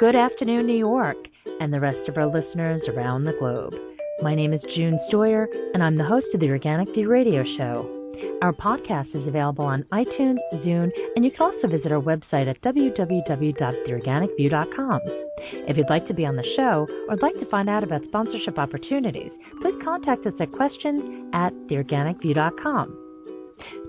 Good afternoon, New York, and the rest of our listeners around the globe. My name is June Stoyer, and I'm the host of the Organic View Radio Show. Our podcast is available on iTunes, Zune, and you can also visit our website at www.theorganicview.com. If you'd like to be on the show or would like to find out about sponsorship opportunities, please contact us at questions@theorganicview.com.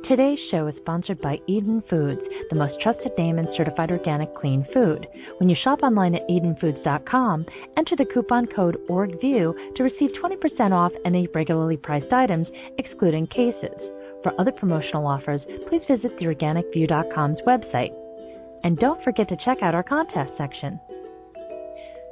Today's show is sponsored by Eden Foods, the most trusted name in certified organic clean food. When you shop online at EdenFoods.com, enter the coupon code ORGVIEW to receive 20% off any regularly priced items, excluding cases. For other promotional offers, please visit theorganicview.com's website. And don't forget to check out our contest section.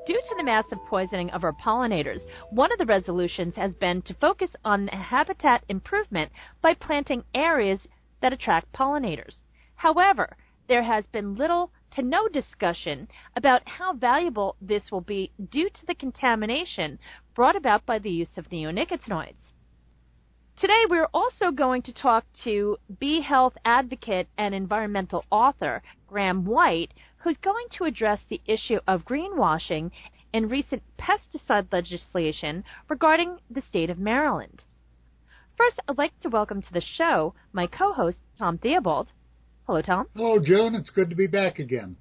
Due to the massive poisoning of our pollinators, one of the resolutions has been to focus on habitat improvement by planting areas that attract pollinators. However, there has been little to no discussion about how valuable this will be due to the contamination brought about by the use of neonicotinoids. Today, we're also going to talk to bee health advocate and environmental author Graham White, who's going to address the issue of greenwashing in recent pesticide legislation regarding the state of Maryland. First, I'd like to welcome to the show my co-host, Tom Theobald. Hello, Tom. Hello, June. It's good to be back again.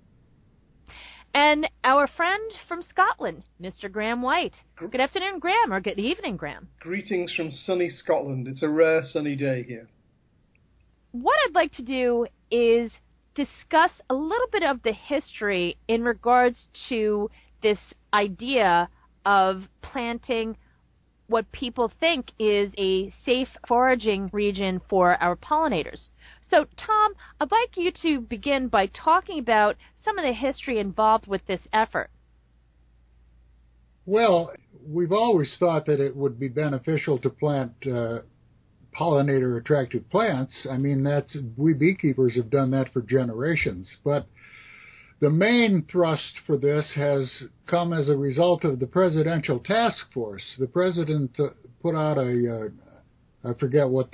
And our friend from Scotland, Mr. Graham White. Good afternoon, Graham, or good evening, Graham. Greetings from sunny Scotland. It's a rare sunny day here. What I'd like to do is discuss a little bit of the history in regards to this idea of planting what people think is a safe foraging region for our pollinators. So, Tom, I'd like you to begin by talking about some of the history involved with this effort. Well, we've always thought that it would be beneficial to plant pollinator-attractive plants. I mean, we beekeepers have done that for generations. But the main thrust for this has come as a result of the Presidential Task Force. The President put out I forget what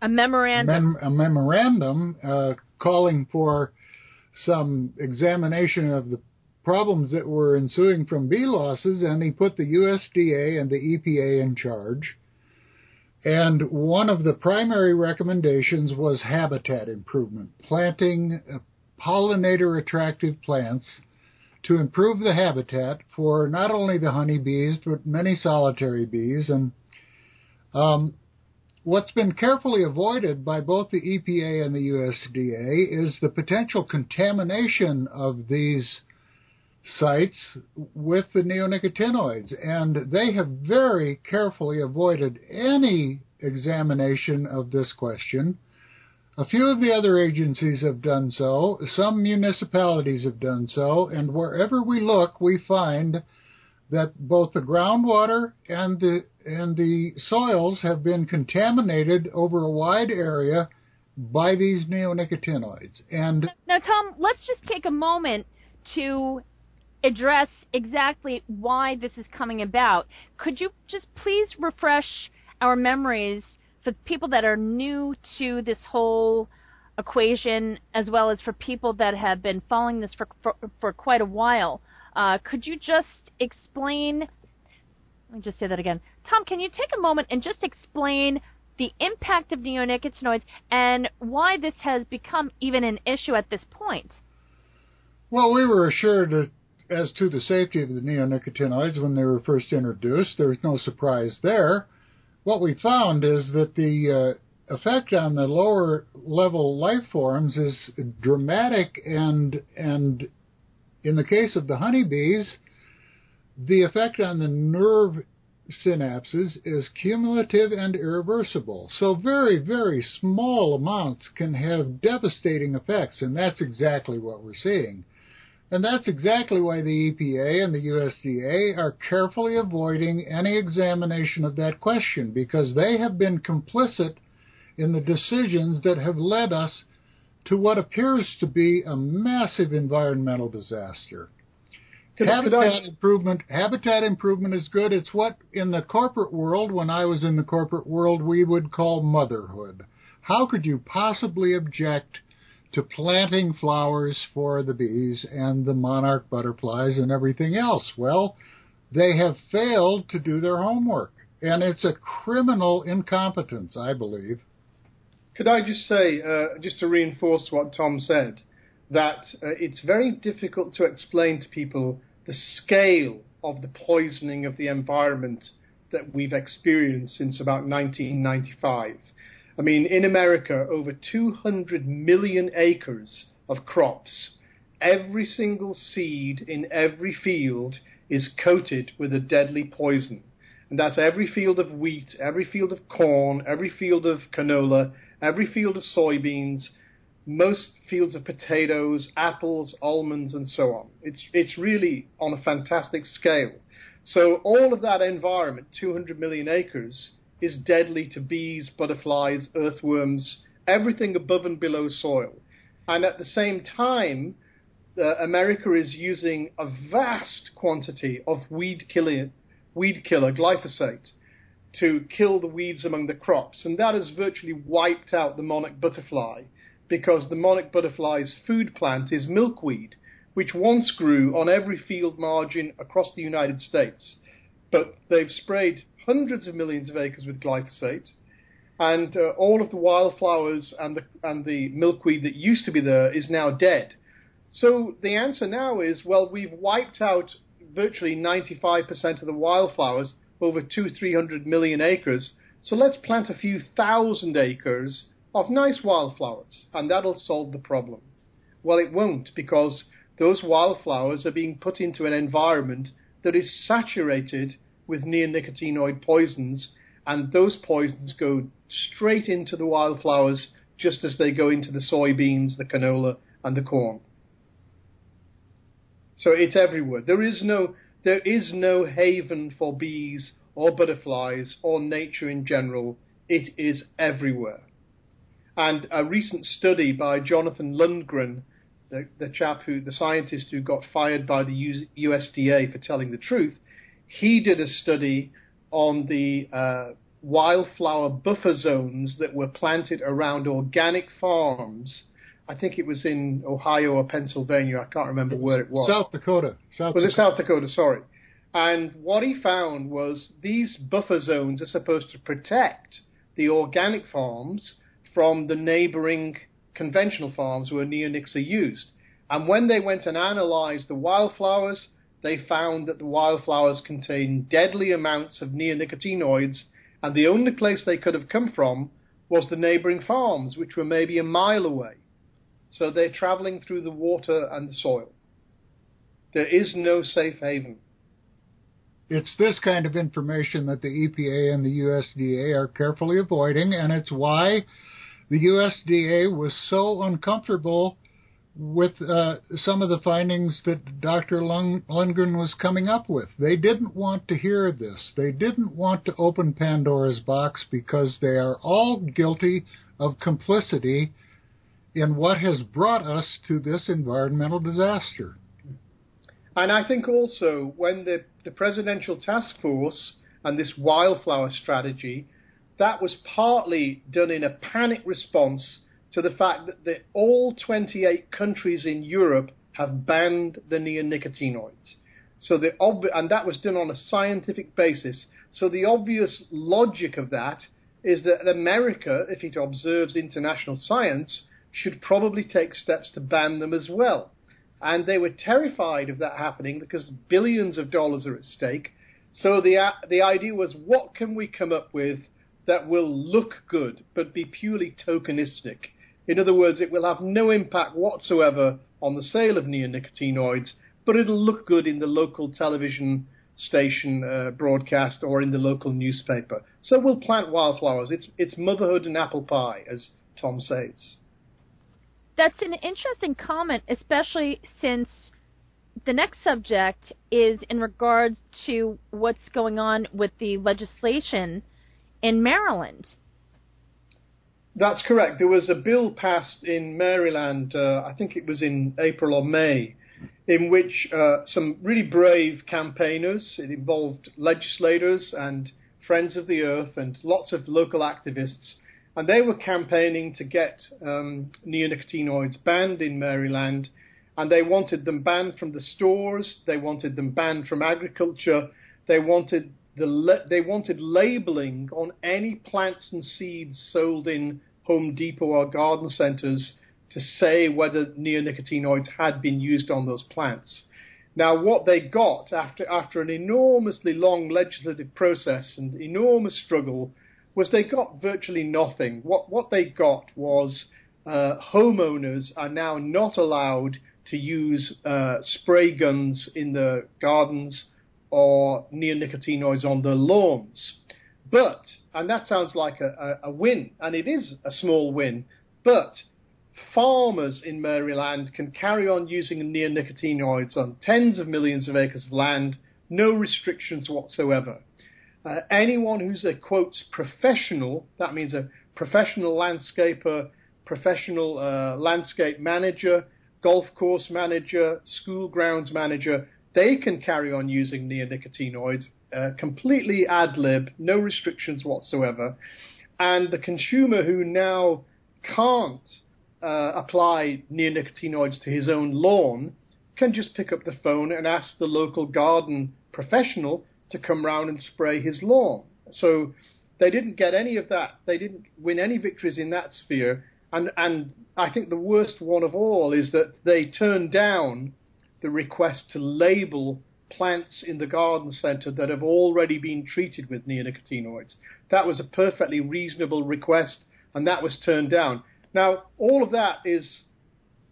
a memorandum. A memorandum calling for some examination of the problems that were ensuing from bee losses, and he put the USDA and the EPA in charge. And one of the primary recommendations was habitat improvement, planting pollinator-attractive plants to improve the habitat for not only the honeybees, but many solitary bees. And what's been carefully avoided by both the EPA and the USDA is the potential contamination of these sites with the neonicotinoids, and they have very carefully avoided any examination of this question. A few of the other agencies have done so, some municipalities have done so, and wherever we look, we find that both the groundwater and the soils have been contaminated over a wide area by these neonicotinoids. And now, Tom, let's just take a moment to address exactly why this is coming about. Could you just please refresh our memories for people that are new to this whole equation, as well as for people that have been following this for quite a while? Could you just explain, let me just say that again. Tom, can you take a moment and just explain the impact of neonicotinoids and why this has become even an issue at this point? Well, we were assured as to the safety of the neonicotinoids when they were first introduced. There's no surprise there. What we found is that the effect on the lower level life forms is dramatic, and in the case of the honeybees, the effect on the nerve synapses is cumulative and irreversible. So very, very small amounts can have devastating effects, and that's exactly what we're seeing. And that's exactly why the EPA and the USDA are carefully avoiding any examination of that question, because they have been complicit in the decisions that have led us to what appears to be a massive environmental disaster. Habitat improvement is good. It's what in the corporate world, when I was in the corporate world, we would call motherhood. How could you possibly object to planting flowers for the bees and the monarch butterflies and everything else. Well, they have failed to do their homework, and it's a criminal incompetence, I believe. Could I just say, just to reinforce what Tom said, that it's very difficult to explain to people the scale of the poisoning of the environment that we've experienced since about 1995. I mean, in America, over 200 million acres of crops. Every single seed in every field is coated with a deadly poison. And that's every field of wheat, every field of corn, every field of canola, every field of soybeans, most fields of potatoes, apples, almonds, and so on. It's really on a fantastic scale. So all of that environment, 200 million acres, is deadly to bees, butterflies, earthworms, everything above and below soil. And at the same time, America is using a vast quantity of weed killer, glyphosate, to kill the weeds among the crops. And that has virtually wiped out the monarch butterfly, because the monarch butterfly's food plant is milkweed, which once grew on every field margin across the United States. But they've sprayed hundreds of millions of acres with glyphosate, and all of the wildflowers and the milkweed that used to be there is now dead. So the answer now is, well, we've wiped out virtually 95% of the wildflowers over 200-300 million acres, so let's plant a few thousand acres of nice wildflowers, and that'll solve the problem. Well, it won't, because those wildflowers are being put into an environment that is saturated with neonicotinoid poisons, and those poisons go straight into the wildflowers just as they go into the soybeans, the canola, and the corn. So it's everywhere. There is no haven for bees or butterflies or nature in general. It is everywhere. And a recent study by Jonathan Lundgren, the scientist who got fired by the USDA for telling the truth, he did a study on the wildflower buffer zones that were planted around organic farms. I think it was in Ohio or Pennsylvania. I can't remember where it was. South Dakota. It South Dakota? Sorry. And what he found was these buffer zones are supposed to protect the organic farms from the neighboring conventional farms where neonics are used. And when they went and analyzed the wildflowers, they found that the wildflowers contain deadly amounts of neonicotinoids, and the only place they could have come from was the neighboring farms, which were maybe a mile away. So they're traveling through the water and the soil. There is no safe haven. It's this kind of information that the EPA and the USDA are carefully avoiding, and it's why the USDA was so uncomfortable with some of the findings that Dr. Lundgren was coming up with. They didn't want to hear this. They didn't want to open Pandora's box, because they are all guilty of complicity in what has brought us to this environmental disaster. And I think also when the Presidential Task Force and this wildflower strategy, that was partly done in a panic response to the fact that all 28 countries in Europe have banned the neonicotinoids. So and that was done on a scientific basis. So the obvious logic of that is that America, if it observes international science, should probably take steps to ban them as well. And they were terrified of that happening because billions of dollars are at stake. So the idea was, what can we come up with that will look good but be purely tokenistic? In other words, it will have no impact whatsoever on the sale of neonicotinoids, but it'll look good in the local television station broadcast or in the local newspaper. So we'll plant wildflowers. It's motherhood and apple pie, as Tom says. That's an interesting comment, especially since the next subject is in regards to what's going on with the legislation in Maryland. That's correct. There was a bill passed in Maryland, I think it was in April or May, in which some really brave campaigners, it involved legislators and Friends of the Earth and lots of local activists, and they were campaigning to get neonicotinoids banned in Maryland, and they wanted them banned from the stores, they wanted them banned from agriculture, they wanted labeling on any plants and seeds sold in Home Depot or garden centers to say whether neonicotinoids had been used on those plants. Now, what they got after an enormously long legislative process and enormous struggle was they got virtually nothing. What they got was homeowners are now not allowed to use spray guns in the gardens or neonicotinoids on their lawns. But, and that sounds like a win, and it is a small win, but farmers in Maryland can carry on using neonicotinoids on tens of millions of acres of land, no restrictions whatsoever. Anyone who's a, quote, professional, that means a professional landscaper, professional landscape manager, golf course manager, school grounds manager, they can carry on using neonicotinoids completely ad lib, no restrictions whatsoever. And the consumer who now can't apply neonicotinoids to his own lawn can just pick up the phone and ask the local garden professional to come round and spray his lawn. So they didn't get any of that. They didn't win any victories in that sphere. And I think the worst one of all is that they turned down the request to label plants in the garden centre that have already been treated with neonicotinoids. That was a perfectly reasonable request, and that was turned down. Now, all of that is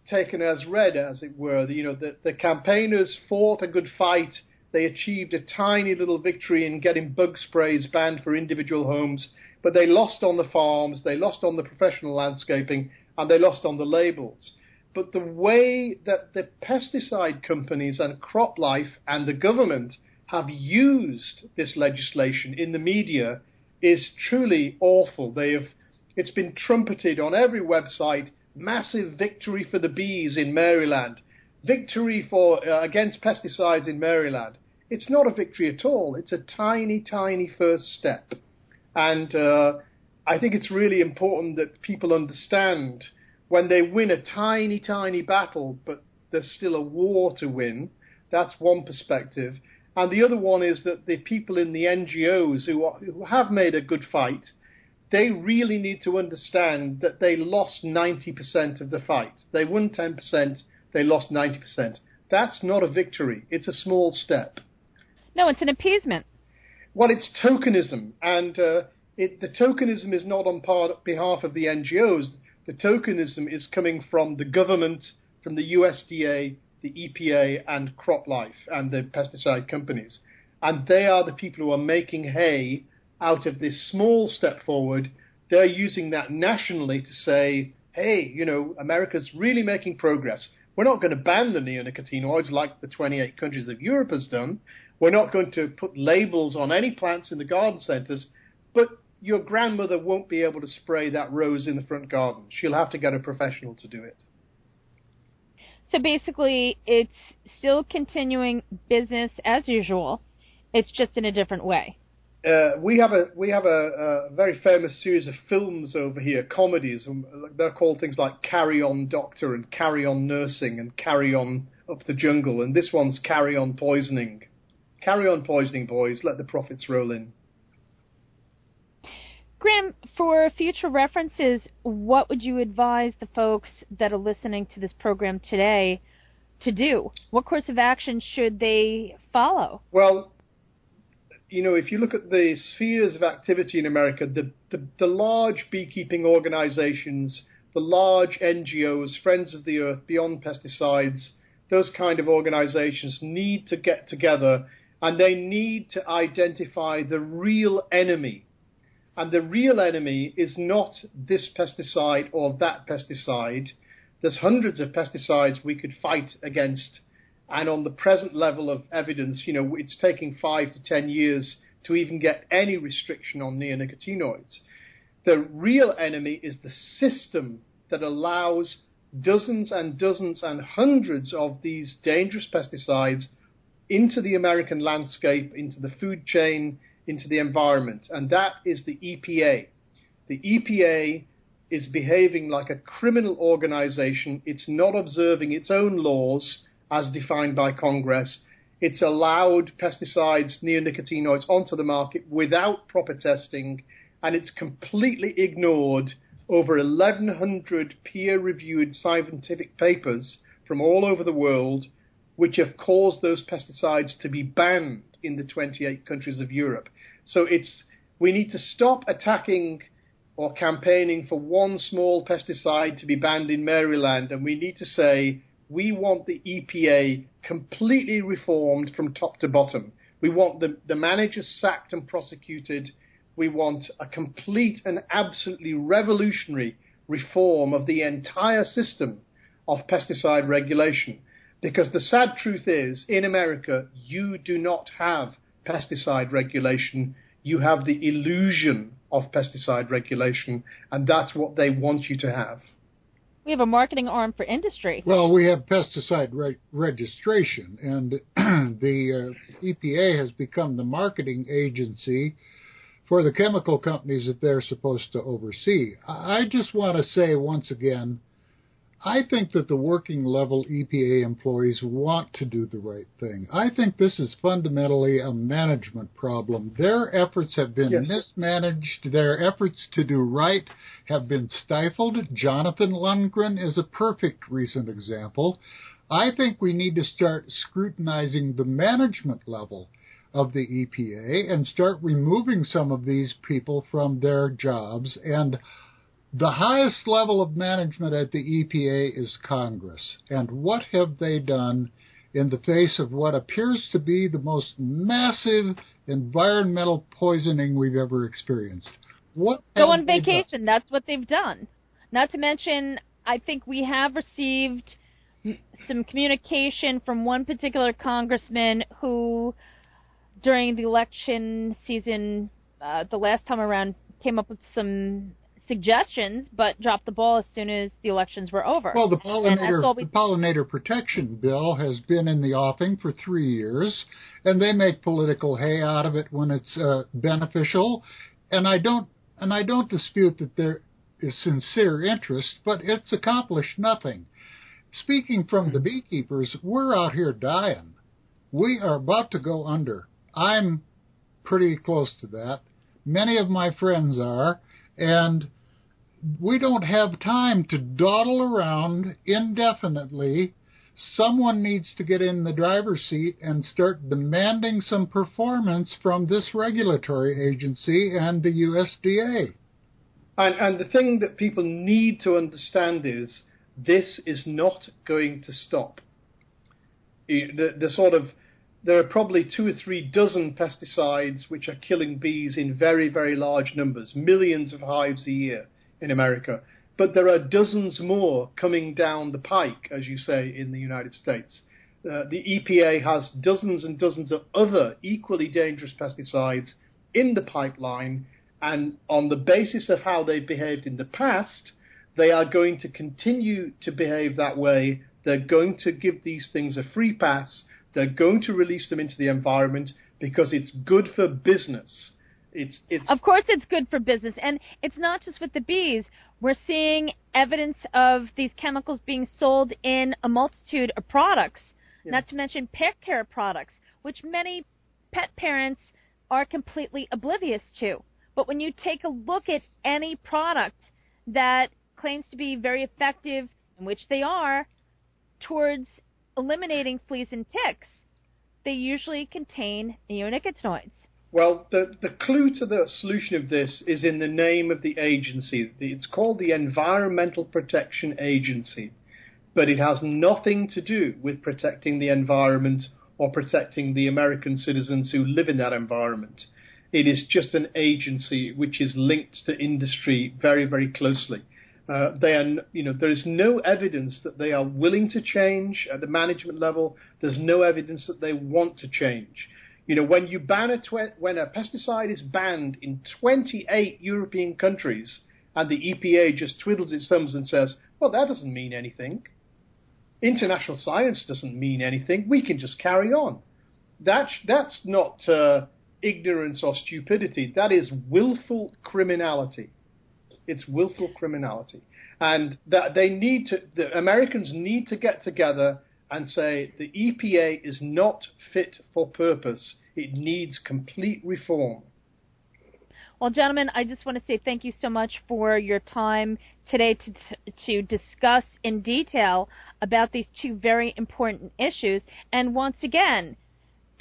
taken as read, as it were. The campaigners fought a good fight. They achieved a tiny little victory in getting bug sprays banned for individual homes, but they lost on the farms, they lost on the professional landscaping, and they lost on the labels. But the way that the pesticide companies and CropLife and the government have used this legislation in the media is truly awful. It's been trumpeted on every website, massive victory for the bees in Maryland, victory against pesticides in Maryland. It's not a victory at all. It's a tiny, tiny first step. And I think it's really important that people understand when they win a tiny, tiny battle, but there's still a war to win. That's one perspective. And the other one is that the people in the NGOs who have made a good fight, they really need to understand that they lost 90% of the fight. They won 10%, they lost 90%. That's not a victory. It's a small step. No, it's an appeasement. Well, it's tokenism. And the tokenism is not on behalf of the NGOs. The tokenism is coming from the government, from the USDA, the EPA, and CropLife, and the pesticide companies. And they are the people who are making hay out of this small step forward. They're using that nationally to say, hey, America's really making progress. We're not going to ban the neonicotinoids like the 28 countries of Europe has done. We're not going to put labels on any plants in the garden centres, but your grandmother won't be able to spray that rose in the front garden. She'll have to get a professional to do it. So basically, it's still continuing business as usual. It's just in a different way. We have a very famous series of films over here, comedies. They're called things like Carry On Doctor and Carry On Nursing and Carry On Up the Jungle. And this one's Carry On Poisoning. Carry on poisoning, boys. Let the profits roll in. Graham, for future references, what would you advise the folks that are listening to this program today to do? What course of action should they follow? Well, if you look at the spheres of activity in America, the large beekeeping organizations, the large NGOs, Friends of the Earth, Beyond Pesticides, those kind of organizations need to get together, and they need to identify the real enemy. And the real enemy is not this pesticide or that pesticide. There's hundreds of pesticides we could fight against. And on the present level of evidence, it's taking 5 to 10 years to even get any restriction on neonicotinoids. The real enemy is the system that allows dozens and dozens and hundreds of these dangerous pesticides into the American landscape, into the food chain, into the environment, and that is the EPA. The EPA is behaving like a criminal organization. It's not observing its own laws as defined by Congress. It's allowed pesticides, neonicotinoids, onto the market without proper testing, and it's completely ignored over 1,100 peer-reviewed scientific papers from all over the world, which have caused those pesticides to be banned in the 28 countries of Europe. So we need to stop attacking or campaigning for one small pesticide to be banned in Maryland, and we need to say we want the EPA completely reformed from top to bottom. We want the managers sacked and prosecuted. We want a complete and absolutely revolutionary reform of the entire system of pesticide regulation. Because the sad truth is, in America, you do not have pesticide regulation. You have the illusion of pesticide regulation, and that's what they want you to have. We have a marketing arm for industry. Well, we have pesticide registration, and the EPA has become the marketing agency for the chemical companies that they're supposed to oversee. I just want to say once again, I think that the working level EPA employees want to do the right thing. I think this is fundamentally a management problem. Their efforts have been mismanaged. Their efforts to do right have been stifled. Jonathan Lundgren is a perfect recent example. I think we need to start scrutinizing the management level of the EPA and start removing some of these people from their jobs. And the highest level of management at the EPA is Congress. And what have they done in the face of what appears to be the most massive environmental poisoning we've ever experienced? Go on vacation. That's what they've done. Not to mention, I think we have received some communication from one particular congressman who, during the election season, the last time around, came up with some suggestions, but dropped the ball as soon as the elections were over. Well, the pollinator protection bill has been in the offing for 3 years, and they make political hay out of it when it's beneficial. And I don't dispute that there is sincere interest, but it's accomplished nothing. Speaking from the beekeepers, we're out here dying. We are about to go under. I'm pretty close to that. Many of my friends are, and we don't have time to dawdle around indefinitely. Someone needs to get in the driver's seat and start demanding some performance from this regulatory agency and the USDA. And the thing that people need to understand is this is not going to stop. There are probably 2 or 3 dozen pesticides which are killing bees in very, very large numbers, millions of hives a year in America. But there are dozens more coming down the pike, as you say, in the United States. The EPA has dozens and dozens of other equally dangerous pesticides in the pipeline, and on the basis of how they've behaved in the past, they are going to continue to behave that way. They're going to give these things a free pass. They're going to release them into the environment because it's good for business. Of course it's good for business. And it's not just with the bees. We're seeing evidence of these chemicals being sold in a multitude of products, not to mention pet care products, which many pet parents are completely oblivious to. But when you take a look at any product that claims to be very effective, in which they are, towards eliminating fleas and ticks, they usually contain neonicotinoids. Well, the clue to the solution of this is in the name of the agency. It's called the Environmental Protection Agency, but it has nothing to do with protecting the environment or protecting the American citizens who live in that environment. It is just an agency which is linked to industry very, very closely. There is no evidence that they are willing to change at the management level. There's no evidence that they want to change. When you when a pesticide is banned in 28 European countries, and the EPA just twiddles its thumbs and says, "Well, that doesn't mean anything. International science doesn't mean anything. We can just carry on." That's not ignorance or stupidity. That is willful criminality. It's willful criminality. And that the Americans need to get together and say the EPA is not fit for purpose. It needs complete reform. Well, gentlemen, I just want to say thank you so much for your time today to discuss in detail about these two very important issues. And once again,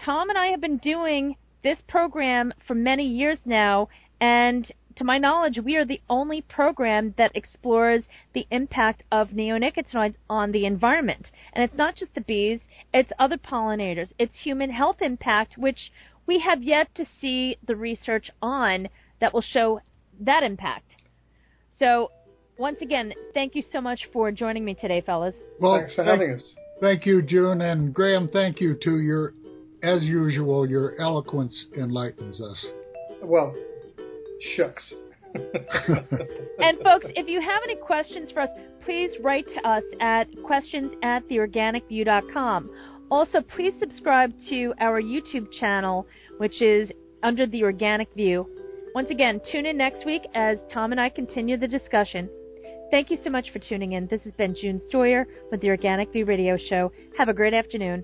Tom and I have been doing this program for many years now, and to my knowledge, we are the only program that explores the impact of neonicotinoids on the environment. And it's not just the bees, it's other pollinators, it's human health impact, which we have yet to see the research on that will show that impact. So, once again, thank you so much for joining me today, fellas. Well, thanks for having us. Thank you, June. And Graham, thank you to your, as usual, your eloquence enlightens us. Well, shucks. And folks, if you have any questions for us, please write to us at questions@theorganicview.com. Also, please subscribe to our YouTube channel, which is under The Organic View. Once again, tune in next week as Tom and I continue the discussion. Thank you so much for tuning in. This has been June Stoyer with The Organic View Radio Show. Have a great afternoon.